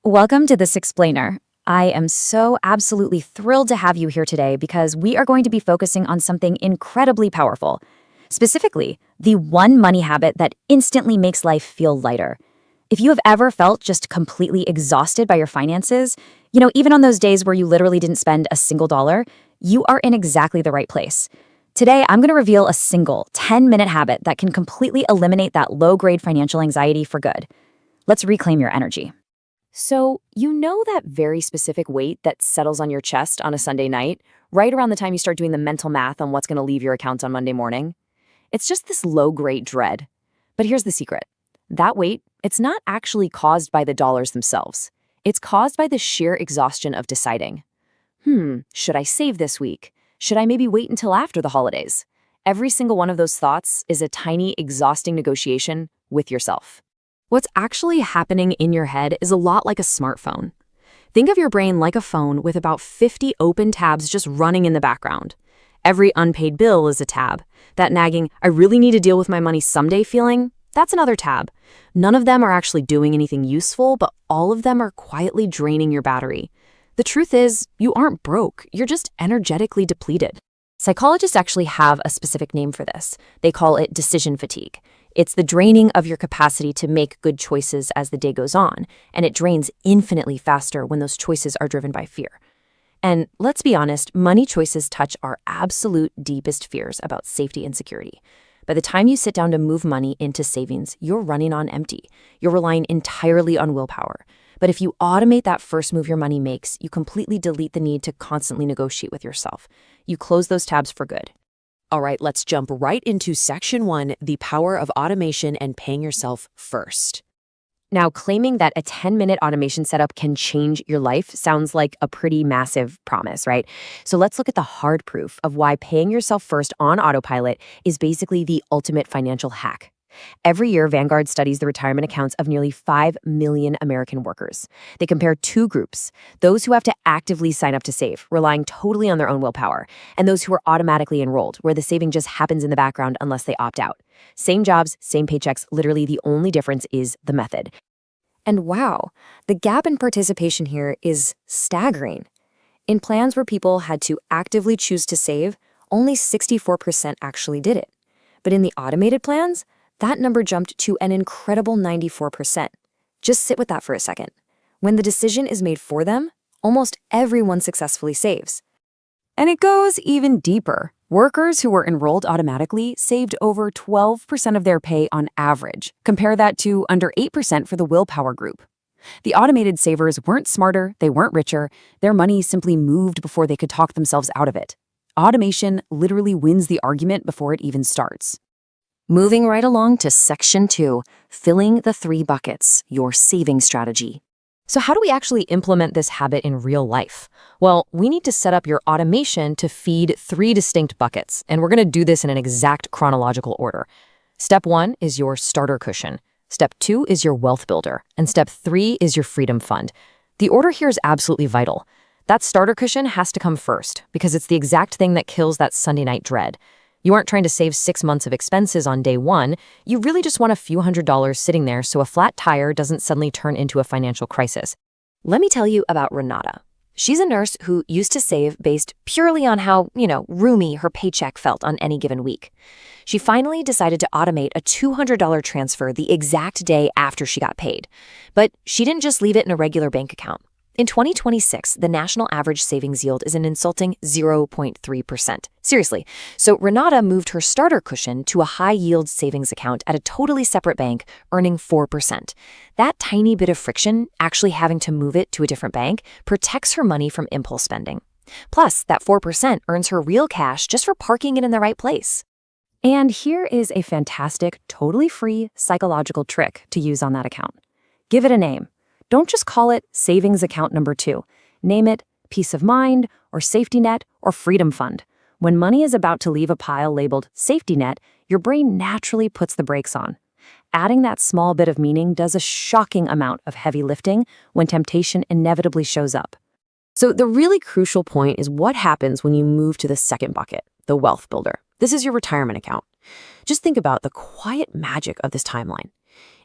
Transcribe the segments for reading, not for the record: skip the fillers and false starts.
Welcome to This Explainer. I am so absolutely thrilled to have you here today because we are going to be focusing on something incredibly powerful. Specifically, the one money habit that instantly makes life feel lighter. If you have ever felt just completely exhausted by your finances, even on those days where you literally didn't spend a single dollar, you are in exactly the right place. Today, I'm going to reveal a single 10-minute habit that can completely eliminate that low-grade financial anxiety for good. Let's reclaim your energy. So, you know that very specific weight that settles on your chest on a Sunday night, right around the time you start doing the mental math on what's going to leave your account on Monday morning? It's just this low-grade dread. But here's the secret. That weight, it's not actually caused by the dollars themselves. It's caused by the sheer exhaustion of deciding, should I save this week? Should I maybe wait until after the holidays? Every single one of those thoughts is a tiny, exhausting negotiation with yourself. What's actually happening in your head is a lot like a smartphone. Think of your brain like a phone with about 50 open tabs just running in the background. Every unpaid bill is a tab. That nagging, I really need to deal with my money someday feeling, that's another tab. None of them are actually doing anything useful, but all of them are quietly draining your battery. The truth is, you aren't broke, you're just energetically depleted. Psychologists actually have a specific name for this. They call it decision fatigue. It's the draining of your capacity to make good choices as the day goes on, and it drains infinitely faster when those choices are driven by fear. And let's be honest, money choices touch our absolute deepest fears about safety and security. By the time you sit down to move money into savings, you're running on empty. You're relying entirely on willpower. But if you automate that first move your money makes, you completely delete the need to constantly negotiate with yourself. You close those tabs for good. All right, let's jump right into Section 1, the power of automation and paying yourself first. Now, claiming that a 10-minute automation setup can change your life sounds like a pretty massive promise, right? So let's look at the hard proof of why paying yourself first on autopilot is basically the ultimate financial hack. Every year, Vanguard studies the retirement accounts of nearly 5 million American workers. They compare two groups, those who have to actively sign up to save, relying totally on their own willpower, and those who are automatically enrolled, where the saving just happens in the background unless they opt out. Same jobs, same paychecks, literally the only difference is the method. And wow, the gap in participation here is staggering. In plans where people had to actively choose to save, only 64% actually did it. But in the automated plans, that number jumped to an incredible 94%. Just sit with that for a second. When the decision is made for them, almost everyone successfully saves. And it goes even deeper. Workers who were enrolled automatically saved over 12% of their pay on average. Compare that to under 8% for the willpower group. The automated savers weren't smarter, they weren't richer, their money simply moved before they could talk themselves out of it. Automation literally wins the argument before it even starts. Moving right along to Section 2, filling the 3 buckets, your saving strategy. So how do we actually implement this habit in real life? Well, we need to set up your automation to feed 3 distinct buckets, and we're going to do this in an exact chronological order. Step 1 is your starter cushion. Step 2 is your wealth builder, and step 3 is your freedom fund. The order here is absolutely vital. That starter cushion has to come first, because it's the exact thing that kills that Sunday night dread. You aren't trying to save 6 months of expenses on day 1. You really just want a few $100s sitting there so a flat tire doesn't suddenly turn into a financial crisis. Let me tell you about Renata. She's a nurse who used to save based purely on how, roomy her paycheck felt on any given week. She finally decided to automate a $200 transfer the exact day after she got paid. But she didn't just leave it in a regular bank account. In 2026, the national average savings yield is an insulting 0.3%. Seriously. So Renata moved her starter cushion to a high-yield savings account at a totally separate bank, earning 4%. That tiny bit of friction, actually having to move it to a different bank, protects her money from impulse spending. Plus, that 4% earns her real cash just for parking it in the right place. And here is a fantastic, totally free psychological trick to use on that account. Give it a name. Don't just call it savings account number 2. Name it peace of mind or safety net or freedom fund. When money is about to leave a pile labeled safety net, your brain naturally puts the brakes on. Adding that small bit of meaning does a shocking amount of heavy lifting when temptation inevitably shows up. So the really crucial point is what happens when you move to the second bucket, the wealth builder. This is your retirement account. Just think about the quiet magic of this timeline.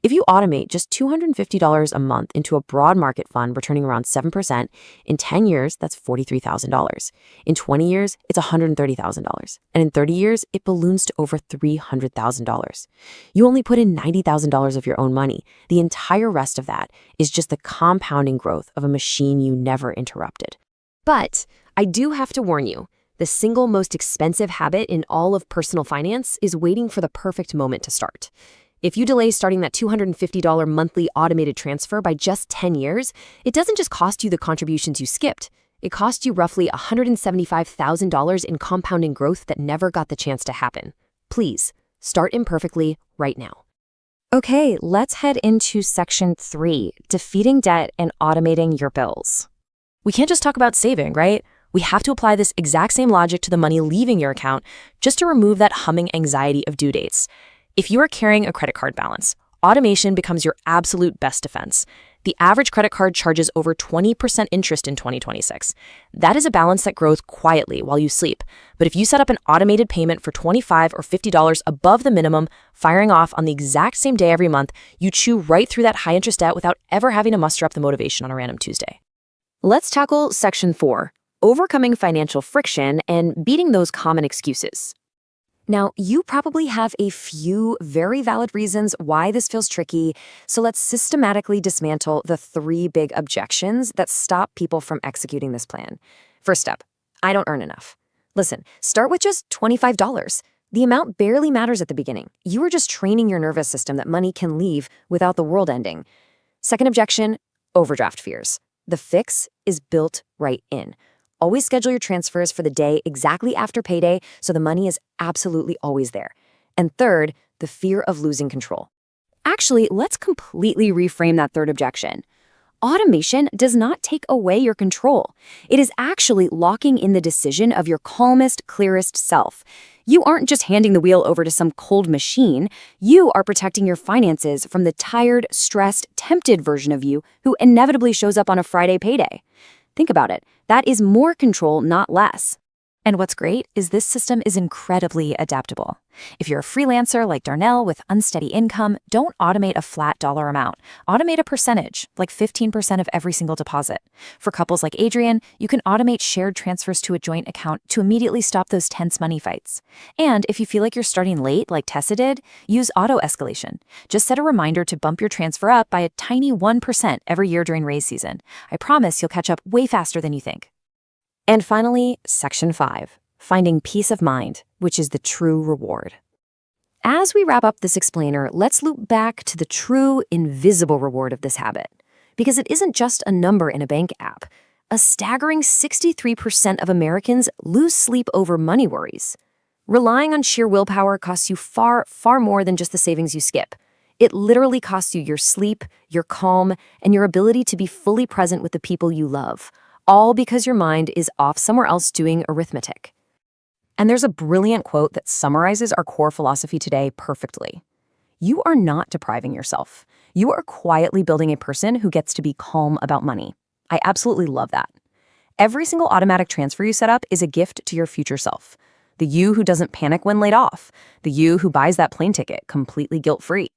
If you automate just $250 a month into a broad market fund returning around 7%, in 10 years, that's $43,000. In 20 years, it's $130,000. And in 30 years, it balloons to over $300,000. You only put in $90,000 of your own money. The entire rest of that is just the compounding growth of a machine you never interrupted. But I do have to warn you, the single most expensive habit in all of personal finance is waiting for the perfect moment to start. If you delay starting that $250 monthly automated transfer by just 10 years, it doesn't just cost you the contributions you skipped. It costs you roughly $175,000 in compounding growth that never got the chance to happen. Please, start imperfectly right now. Okay, let's head into section 3, defeating debt and automating your bills. We can't just talk about saving, right? We have to apply this exact same logic to the money leaving your account just to remove that humming anxiety of due dates. If you are carrying a credit card balance, automation becomes your absolute best defense. The average credit card charges over 20% interest in 2026. That is a balance that grows quietly while you sleep. But if you set up an automated payment for $25 or $50 above the minimum, firing off on the exact same day every month, you chew right through that high interest debt without ever having to muster up the motivation on a random Tuesday. Let's tackle section 4, overcoming financial friction and beating those common excuses. Now, you probably have a few very valid reasons why this feels tricky, so let's systematically dismantle the 3 big objections that stop people from executing this plan. First step, I don't earn enough. Listen, start with just $25. The amount barely matters at the beginning. You are just training your nervous system that money can leave without the world ending. Second objection, overdraft fears. The fix is built right in. Always schedule your transfers for the day exactly after payday so the money is absolutely always there. And third, the fear of losing control. Actually, let's completely reframe that third objection. Automation does not take away your control. It is actually locking in the decision of your calmest, clearest self. You aren't just handing the wheel over to some cold machine. You are protecting your finances from the tired, stressed, tempted version of you who inevitably shows up on a Friday payday. Think about it. That is more control, not less. And what's great is this system is incredibly adaptable. If you're a freelancer like Darnell with unsteady income, don't automate a flat dollar amount. Automate a percentage, like 15% of every single deposit. For couples like Adrian, you can automate shared transfers to a joint account to immediately stop those tense money fights. And if you feel like you're starting late, like Tessa did, use auto escalation. Just set a reminder to bump your transfer up by a tiny 1% every year during raise season. I promise you'll catch up way faster than you think. And finally, section 5, finding peace of mind, which is the true reward. As we wrap up this explainer, let's loop back to the true invisible reward of this habit. Because it isn't just a number in a bank app. A staggering 63% of Americans lose sleep over money worries. Relying on sheer willpower costs you far, far more than just the savings you skip. It literally costs you your sleep, your calm, and your ability to be fully present with the people you love. All because your mind is off somewhere else doing arithmetic. And there's a brilliant quote that summarizes our core philosophy today perfectly. You are not depriving yourself. You are quietly building a person who gets to be calm about money. I absolutely love that. Every single automatic transfer you set up is a gift to your future self. The you who doesn't panic when laid off. The you who buys that plane ticket completely guilt-free.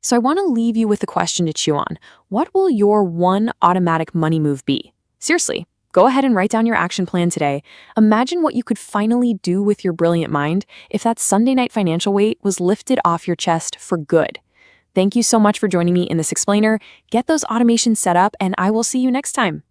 So I want to leave you with a question to chew on. What will your one automatic money move be? Seriously, go ahead and write down your action plan today. Imagine what you could finally do with your brilliant mind if that Sunday night financial weight was lifted off your chest for good. Thank you so much for joining me in this explainer. Get those automations set up, and I will see you next time.